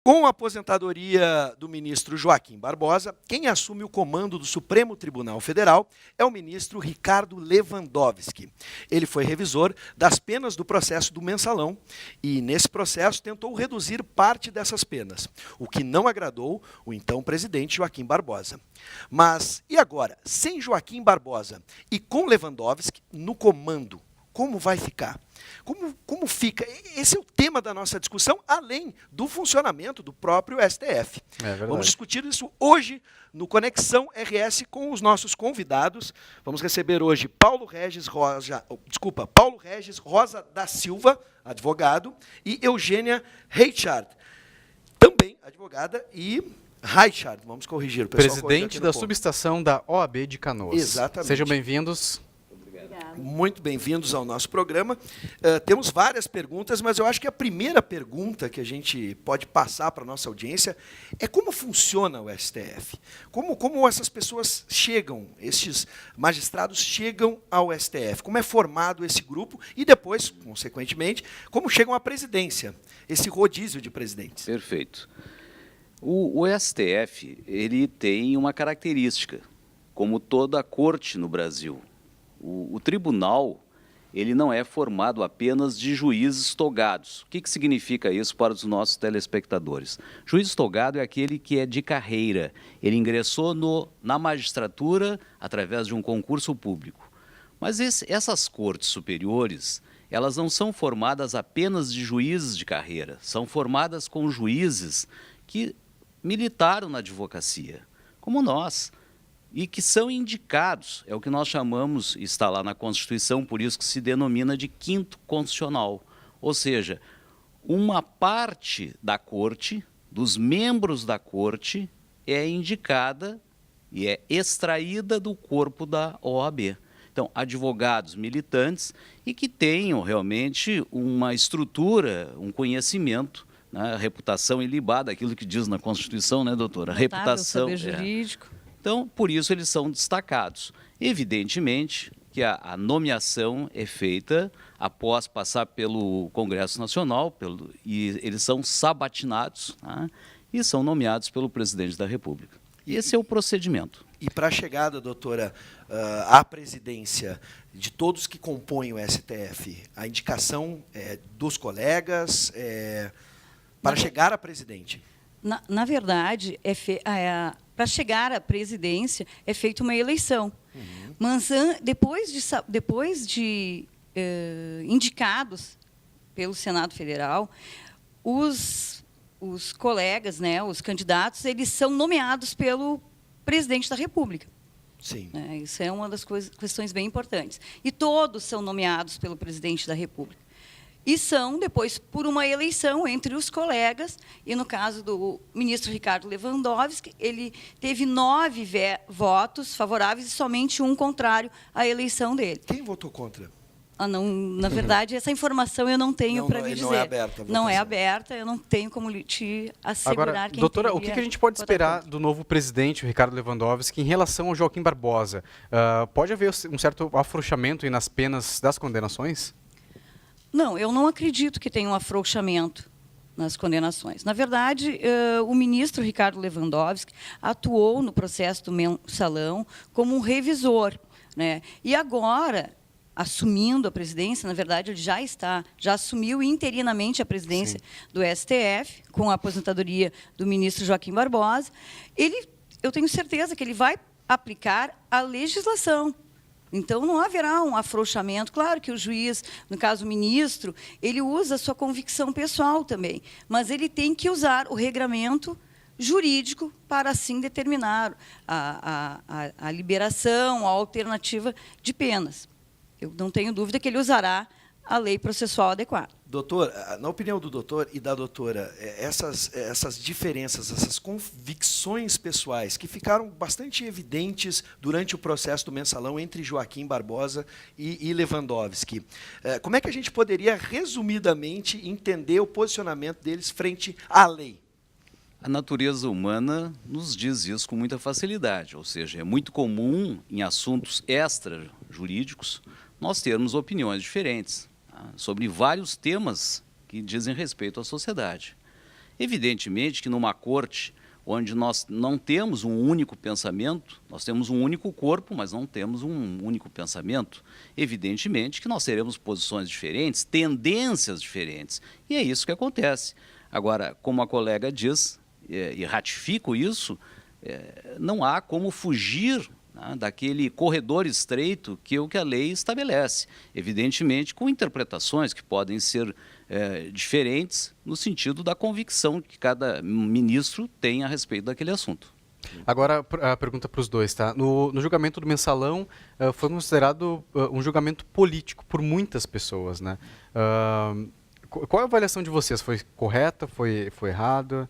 Com a aposentadoria do ministro Joaquim Barbosa, quem assume o comando do Supremo Tribunal Federal é o ministro Ricardo Lewandowski. Ele foi revisor das penas do processo do Mensalão e, nesse processo, tentou reduzir parte dessas penas, o que não agradou o então presidente Joaquim Barbosa. Mas, e agora, sem Joaquim Barbosa e com Lewandowski no comando, como vai ficar? Como fica? Esse é o tema da nossa discussão, além do funcionamento do próprio STF. Vamos discutir isso hoje no Conexão RS com os nossos convidados. Vamos receber hoje Paulo Regis Rosa da Silva, advogado, e Eugênia Reichard, também advogada, e Reichard, vamos corrigir. O pessoal presidente da subestação da OAB de Canoas. Exatamente. Sejam bem-vindos. Muito bem-vindos ao nosso programa. Temos várias perguntas, mas eu acho que a primeira pergunta que a gente pode passar para a nossa audiência é como funciona o STF? Como essas pessoas chegam, esses magistrados chegam ao STF? Como é formado esse grupo e depois, consequentemente, como chegam à presidência, esse rodízio de presidentes? Perfeito. O STF ele tem uma característica, como toda a corte no Brasil. O tribunal ele não é formado apenas de juízes togados. O que significa isso para os nossos telespectadores? Juiz togado é aquele que é de carreira. Ele ingressou na magistratura através de um concurso público. Mas essas cortes superiores, elas não são formadas apenas de juízes de carreira. São formadas com juízes que militaram na advocacia, como nós. E que são indicados, é o que nós chamamos, está lá na Constituição, por isso que se denomina de quinto constitucional. Ou seja, uma parte da corte, dos membros da corte, é indicada e é extraída do corpo da OAB. Então, advogados militantes e que tenham realmente uma estrutura, um conhecimento, né, reputação ilibada, aquilo que diz na Constituição, né, doutora? Reputação. Saber jurídico. Então, por isso eles são destacados. Evidentemente que a nomeação é feita após passar pelo Congresso Nacional, e eles são sabatinados, né, e são nomeados pelo presidente da República. Esse é o procedimento. E para a chegada, doutora, à presidência de todos que compõem o STF, a indicação dos colegas para chegar a presidente? Na verdade, para chegar à presidência é feita uma eleição. Uhum. Mas depois de indicados pelo Senado Federal, os colegas, né, os candidatos, eles são nomeados pelo presidente da República. Sim. Isso é uma das questões bem importantes. E todos são nomeados pelo presidente da República. E são, depois, por uma eleição entre os colegas, e no caso do ministro Ricardo Lewandowski, ele teve 9 votos favoráveis e somente um contrário à eleição dele. Quem votou contra? Não, na verdade, essa informação eu não tenho para lhe dizer. Não é aberta. Não é aberta, eu não tenho como te assegurar. Agora, quem doutora, o que a gente pode esperar do novo presidente, o Ricardo Lewandowski, em relação ao Joaquim Barbosa? Pode haver um certo afrouxamento nas penas das condenações? Não, eu não acredito que tenha um afrouxamento nas condenações. Na verdade, o ministro Ricardo Lewandowski atuou no processo do Mensalão como um revisor, né? E agora, assumindo a presidência, na verdade, ele já assumiu interinamente a presidência do STF, com a aposentadoria do ministro Joaquim Barbosa. Eu tenho certeza que ele vai aplicar a legislação. Então, não haverá um afrouxamento. Claro que o juiz, no caso o ministro, ele usa a sua convicção pessoal também, mas ele tem que usar o regramento jurídico para, assim, determinar a liberação, a alternativa de penas. Eu não tenho dúvida que ele usará a lei processual adequada. Doutor, na opinião do doutor e da doutora, essas diferenças, essas convicções pessoais que ficaram bastante evidentes durante o processo do Mensalão entre Joaquim Barbosa e Lewandowski, como é que a gente poderia, resumidamente, entender o posicionamento deles frente à lei? A natureza humana nos diz isso com muita facilidade, ou seja, é muito comum em assuntos extrajurídicos nós termos opiniões diferentes sobre vários temas que dizem respeito à sociedade. Evidentemente que numa corte onde nós não temos um único pensamento, nós temos um único corpo, mas não temos um único pensamento. Evidentemente que nós teremos posições diferentes, tendências diferentes, e é isso que acontece. Agora, como a colega diz, e ratifico isso, não há como fugir, né, daquele corredor estreito que é o que a lei estabelece. Evidentemente, com interpretações que podem ser diferentes no sentido da convicção que cada ministro tem a respeito daquele assunto. Agora, a pergunta para os dois, tá? No julgamento do Mensalão, foi considerado um julgamento político por muitas pessoas, né? Qual é a avaliação de vocês? Foi correta? Foi errada?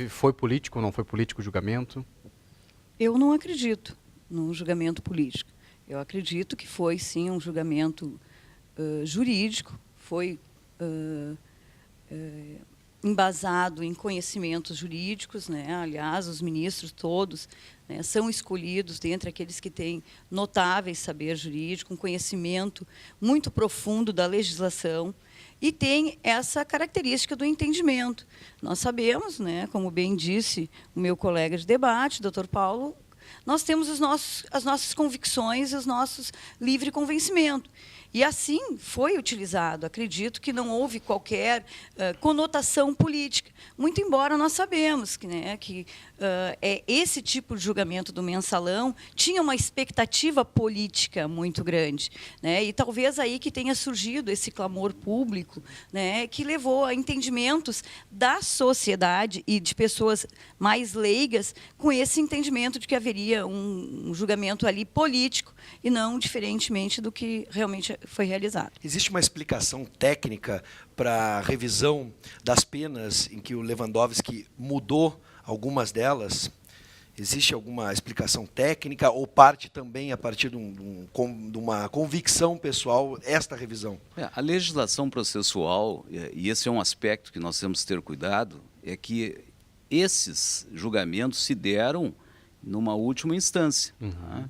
Foi político ou não foi político o julgamento? Eu não acredito num julgamento político. Eu acredito que foi, sim, um julgamento jurídico, foi embasado em conhecimentos jurídicos, né? Aliás, os ministros todos, né, são escolhidos dentre aqueles que têm notáveis saber jurídico, um conhecimento muito profundo da legislação e tem essa característica do entendimento. Nós sabemos, né, como bem disse o meu colega de debate, doutor Paulo, nós temos as nossas convicções e os nossos livre convencimento. E assim foi utilizado. Acredito que não houve qualquer conotação política. Muito embora nós sabemos que, né, que esse tipo de julgamento do Mensalão tinha uma expectativa política muito grande, né, e talvez aí que tenha surgido esse clamor público, né, que levou a entendimentos da sociedade e de pessoas mais leigas com esse entendimento de que haveria um julgamento ali político e não diferentemente do que realmente foi realizado. Existe uma explicação técnica para a revisão das penas em que o Lewandowski mudou algumas delas? Existe alguma explicação técnica ou parte também a partir de uma convicção pessoal esta revisão? A legislação processual, e esse é um aspecto que nós temos que ter cuidado, é que esses julgamentos se deram numa última instância. Né?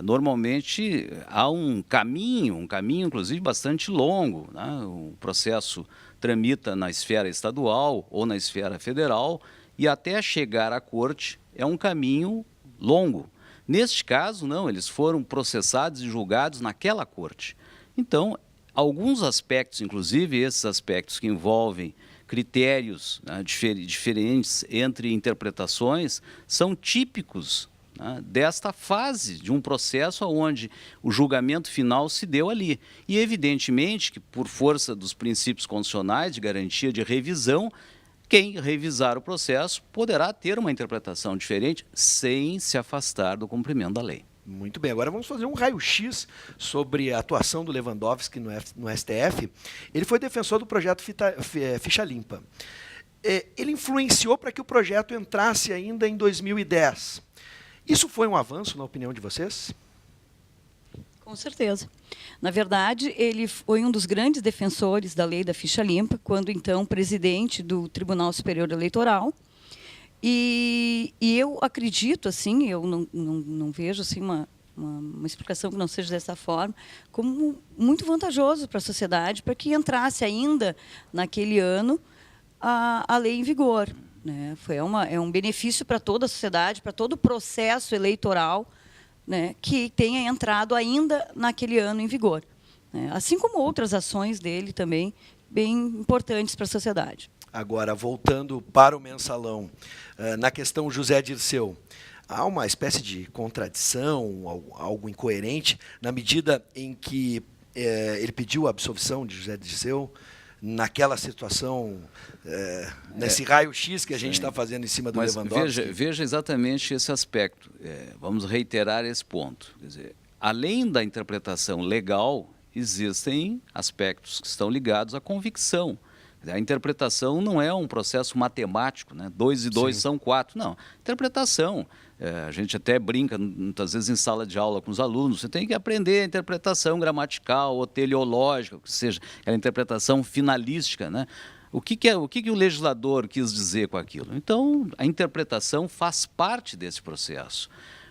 Normalmente há um caminho inclusive bastante longo, né? O processo tramita na esfera estadual ou na esfera federal e até chegar à corte é um caminho longo. Neste caso, não, eles foram processados e julgados naquela corte. Então, alguns aspectos, inclusive esses aspectos que envolvem critérios, né, diferentes entre interpretações, são típicos, né, desta fase de um processo onde o julgamento final se deu ali. E, evidentemente, que por força dos princípios constitucionais de garantia de revisão, quem revisar o processo poderá ter uma interpretação diferente sem se afastar do cumprimento da lei. Muito bem, agora vamos fazer um raio-x sobre a atuação do Lewandowski no STF. Ele foi defensor do projeto Ficha Limpa. Ele influenciou para que o projeto entrasse ainda em 2010. Isso foi um avanço, na opinião de vocês? Com certeza. Na verdade, ele foi um dos grandes defensores da lei da Ficha Limpa, quando então presidente do Tribunal Superior Eleitoral. E eu acredito, assim, eu não vejo assim, uma explicação que não seja dessa forma, como muito vantajoso para a sociedade, para que entrasse ainda naquele ano a lei em vigor. Né? É um benefício para toda a sociedade, para todo o processo eleitoral, né, que tenha entrado ainda naquele ano em vigor. Né? Assim como outras ações dele também, bem importantes para a sociedade. Agora, voltando para o Mensalão, na questão José Dirceu, há uma espécie de contradição, algo incoerente, na medida em que ele pediu a absolvição de José Dirceu, naquela situação, nesse raio-x que a gente está fazendo em cima do Lewandowski. Veja exatamente esse aspecto. Vamos reiterar esse ponto. Quer dizer, além da interpretação legal, existem aspectos que estão ligados à convicção. A interpretação não é um processo matemático, né? 2 e 2 são 4. Não, interpretação. A gente até brinca, muitas vezes, em sala de aula com os alunos. Você tem que aprender a interpretação gramatical ou teleológica, ou seja, aquela interpretação finalística, né? O que o legislador quis dizer com aquilo? Então, a interpretação faz parte desse processo.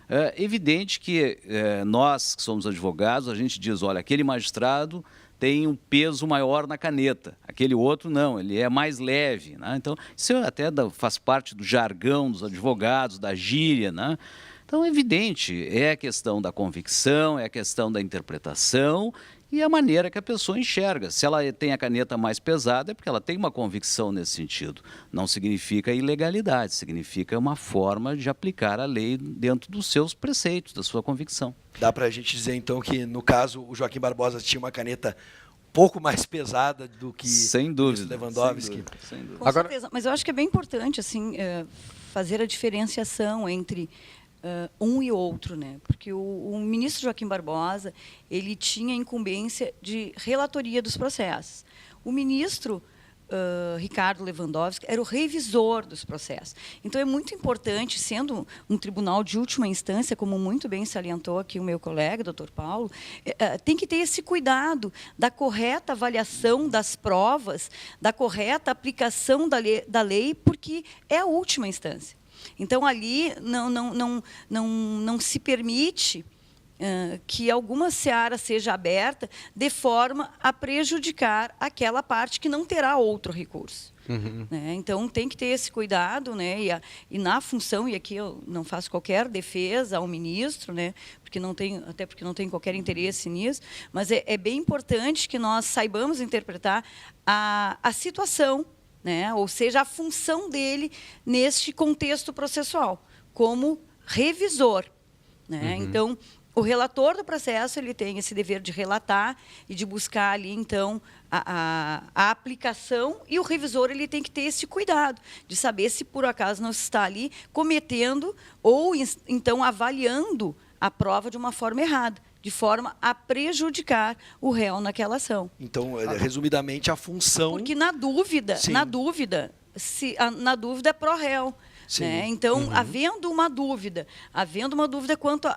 É evidente que nós, que somos advogados, a gente diz, olha, aquele magistrado tem um peso maior na caneta. Aquele outro não, ele é mais leve, né? Então, isso até faz parte do jargão dos advogados, da gíria, né? Então, é evidente, é a questão da convicção, é a questão da interpretação e a maneira que a pessoa enxerga. Se ela tem a caneta mais pesada, é porque ela tem uma convicção nesse sentido. Não significa ilegalidade, significa uma forma de aplicar a lei dentro dos seus preceitos, da sua convicção. Dá para a gente dizer, então, que, no caso, o Joaquim Barbosa tinha uma caneta um pouco mais pesada do que sem o dúvida, Lewandowski. sem dúvida. Com certeza, mas eu acho que é bem importante assim, fazer a diferenciação entre um e outro, né? Porque o ministro Joaquim Barbosa, ele tinha incumbência de relatoria dos processos. O ministro Ricardo Lewandowski era o revisor dos processos. Então, é muito importante, sendo um tribunal de última instância, como muito bem salientou aqui o meu colega, doutor Paulo, tem que ter esse cuidado da correta avaliação das provas, da correta aplicação da lei, porque é a última instância. Então, ali não se permite que alguma seara seja aberta de forma a prejudicar aquela parte que não terá outro recurso. Uhum. Né? Então, tem que ter esse cuidado, né? E na função, e aqui eu não faço qualquer defesa ao ministro, né? Até porque não tem qualquer interesse nisso, mas é bem importante que nós saibamos interpretar a situação, né? Ou seja, a função dele neste contexto processual, como revisor. Né? Uhum. Então, o relator do processo ele tem esse dever de relatar e de buscar ali, então, a aplicação, e o revisor ele tem que ter esse cuidado de saber se, por acaso, não está ali cometendo ou, então, avaliando a prova de uma forma errada, de forma a prejudicar o réu naquela ação. Então, resumidamente, a função... Porque na dúvida é pró réu. Né? Então, havendo uma dúvida quanto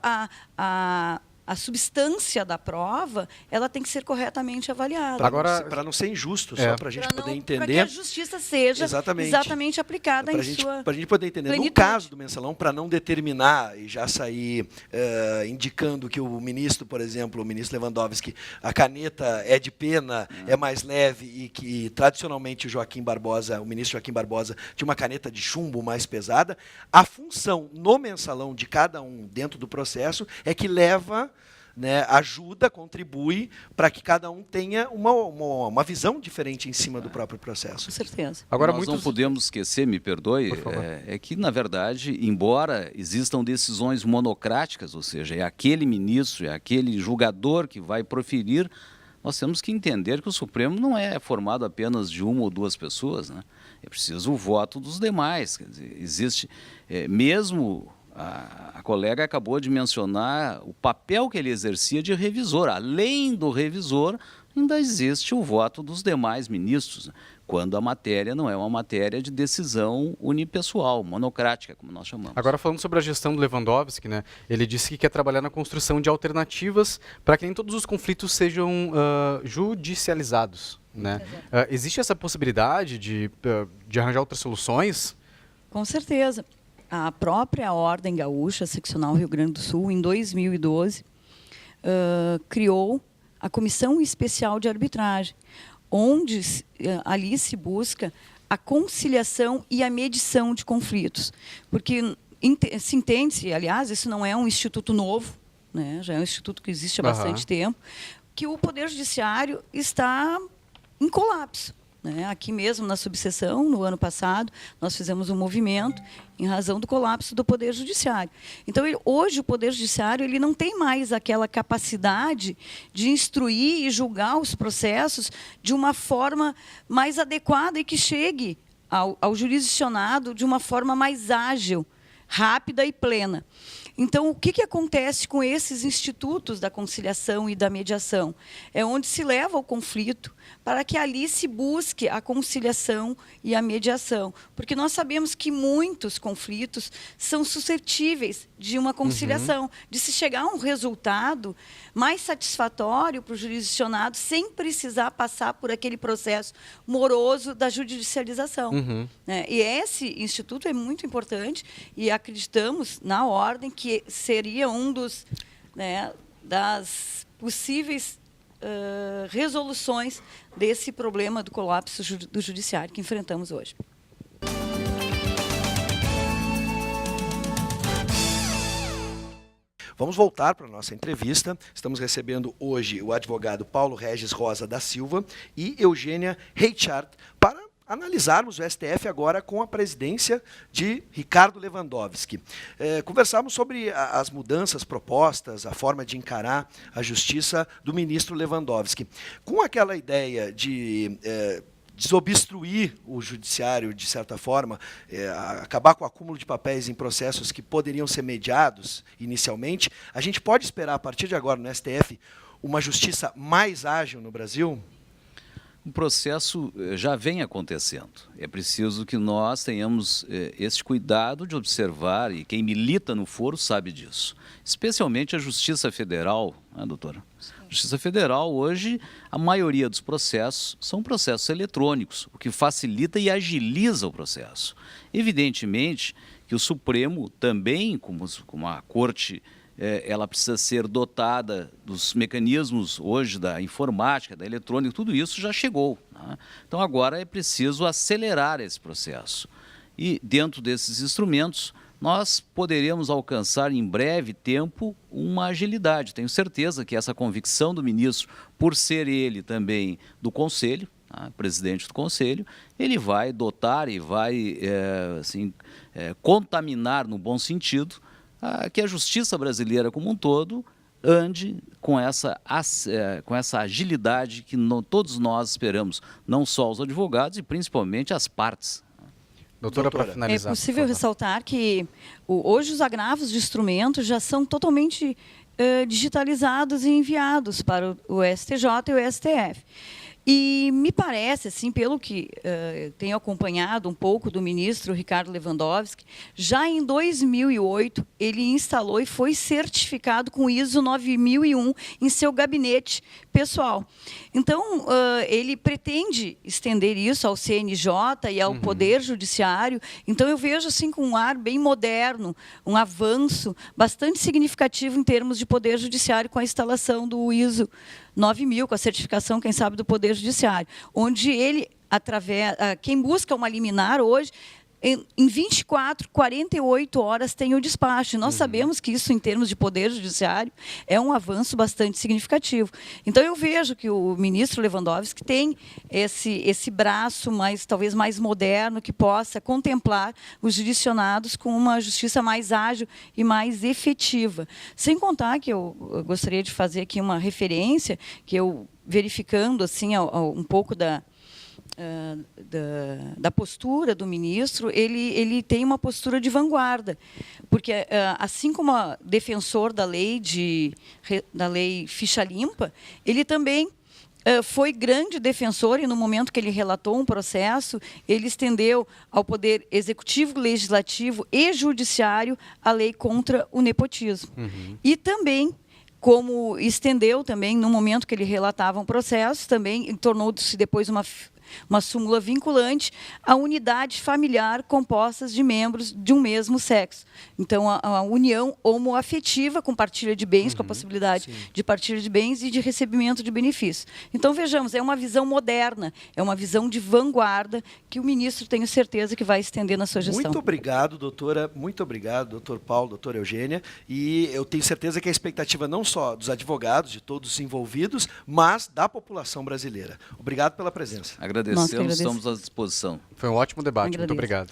à substância da prova, ela tem que ser corretamente avaliada. Agora, para não ser injusto, só para a gente poder entender... Para que a justiça seja exatamente aplicada em sua para a gente poder entender. plenitude. No caso do mensalão, para não determinar e já sair indicando que o ministro, por exemplo, o ministro Lewandowski, a caneta é de pena, é mais leve, e que tradicionalmente o ministro Joaquim Barbosa tinha uma caneta de chumbo mais pesada, a função no mensalão de cada um dentro do processo é que leva... Né, ajuda, contribui para que cada um tenha uma visão diferente em cima do próprio processo. Com certeza. Agora, nós não podemos esquecer, me perdoe, é que, na verdade, embora existam decisões monocráticas, ou seja, é aquele ministro, é aquele julgador que vai proferir, nós temos que entender que o Supremo não é formado apenas de uma ou duas pessoas, né? É preciso o voto dos demais. Quer dizer, existe, mesmo... A colega acabou de mencionar o papel que ele exercia de revisor. Além do revisor, ainda existe o voto dos demais ministros, quando a matéria não é uma matéria de decisão unipessoal, monocrática, como nós chamamos. Agora, falando sobre a gestão do Lewandowski, né, ele disse que quer trabalhar na construção de alternativas para que nem todos os conflitos sejam judicializados. Né? Existe essa possibilidade de arranjar outras soluções? Com certeza. A própria Ordem Gaúcha, Seccional Rio Grande do Sul, em 2012, criou a Comissão Especial de Arbitragem, onde ali se busca a conciliação e a medição de conflitos. Porque se entende, aliás, isso não é um instituto novo, né, já é um instituto que existe há bastante tempo, que o Poder Judiciário está em colapso. Né? Aqui mesmo, na subseção, no ano passado, nós fizemos um movimento em razão do colapso do Poder Judiciário. Então, hoje, o Poder Judiciário ele não tem mais aquela capacidade de instruir e julgar os processos de uma forma mais adequada e que chegue ao jurisdicionado de uma forma mais ágil, rápida e plena. Então, o que acontece com esses institutos da conciliação e da mediação? É onde se leva o conflito para que ali se busque a conciliação e a mediação. Porque nós sabemos que muitos conflitos são suscetíveis de uma conciliação, de se chegar a um resultado mais satisfatório para o jurisdicionado, sem precisar passar por aquele processo moroso da judicialização. E esse instituto é muito importante e acreditamos na Ordem que seria um das possíveis resoluções desse problema do colapso do judiciário que enfrentamos hoje. Vamos voltar para a nossa entrevista. Estamos recebendo hoje o advogado Paulo Regis Rosa da Silva e Eugênia Reichart para analisarmos o STF agora com a presidência de Ricardo Lewandowski. Conversamos sobre as mudanças propostas, a forma de encarar a justiça do ministro Lewandowski. Com aquela ideia de desobstruir o judiciário, de certa forma, acabar com o acúmulo de papéis em processos que poderiam ser mediados inicialmente, a gente pode esperar, a partir de agora, no STF, uma justiça mais ágil no Brasil? O processo já vem acontecendo. É preciso que nós tenhamos esse cuidado de observar, e quem milita no foro sabe disso. Especialmente a Justiça Federal, né, doutora? Justiça Federal, hoje, a maioria dos processos são processos eletrônicos, o que facilita e agiliza o processo. Evidentemente que o Supremo também, como a Corte, ela precisa ser dotada dos mecanismos hoje da informática, da eletrônica, tudo isso já chegou, né? Então agora é preciso acelerar esse processo. E dentro desses instrumentos, nós poderemos alcançar em breve tempo uma agilidade. Tenho certeza que essa convicção do ministro, por ser ele também do Conselho, presidente do Conselho, ele vai dotar e vai contaminar, no bom sentido, que a justiça brasileira como um todo ande com essa agilidade que todos nós esperamos, não só os advogados e principalmente as partes. Doutora, para finalizar. É possível ressaltar que hoje os agravos de instrumentos já são totalmente digitalizados e enviados para o STJ e o STF. E me parece, assim, pelo que tenho acompanhado um pouco do ministro Ricardo Lewandowski, já em 2008 ele instalou e foi certificado com ISO 9001 em seu gabinete pessoal. Então, ele pretende estender isso ao CNJ e ao Poder Judiciário. Então, eu vejo assim com um ar bem moderno, um avanço bastante significativo em termos de Poder Judiciário com a instalação do ISO 9000, com a certificação, quem sabe, do Poder Judiciário, onde ele, quem busca uma liminar hoje, em 24, 48 horas tem o despacho. Nós sabemos que isso, em termos de Poder Judiciário, é um avanço bastante significativo. Então, eu vejo que o ministro Lewandowski tem esse braço talvez mais moderno, que possa contemplar os jurisdicionados com uma justiça mais ágil e mais efetiva. Sem contar que eu gostaria de fazer aqui uma referência, que eu, verificando assim, um pouco da postura do ministro, ele tem uma postura de vanguarda, porque assim como defensor da lei ficha limpa, ele também foi grande defensor, e no momento que ele relatou um processo, ele estendeu ao Poder Executivo, Legislativo e Judiciário a lei contra o nepotismo. E também, como estendeu também, no momento que ele relatava um processo, também tornou-se depois uma súmula vinculante à unidade familiar compostas de membros de um mesmo sexo. Então, a união homoafetiva com partilha de bens, com a possibilidade de partilha de bens e de recebimento de benefícios. Então, vejamos, é uma visão moderna, é uma visão de vanguarda que o ministro, tenho certeza, que vai estender na sua gestão. Muito obrigado, doutora. Muito obrigado, doutor Paulo, doutora Eugênia. E eu tenho certeza que a expectativa não só dos advogados, de todos os envolvidos, mas da população brasileira. Obrigado pela presença. Agradecemos, estamos à disposição. Foi um ótimo debate, Agradeço. muito obrigado.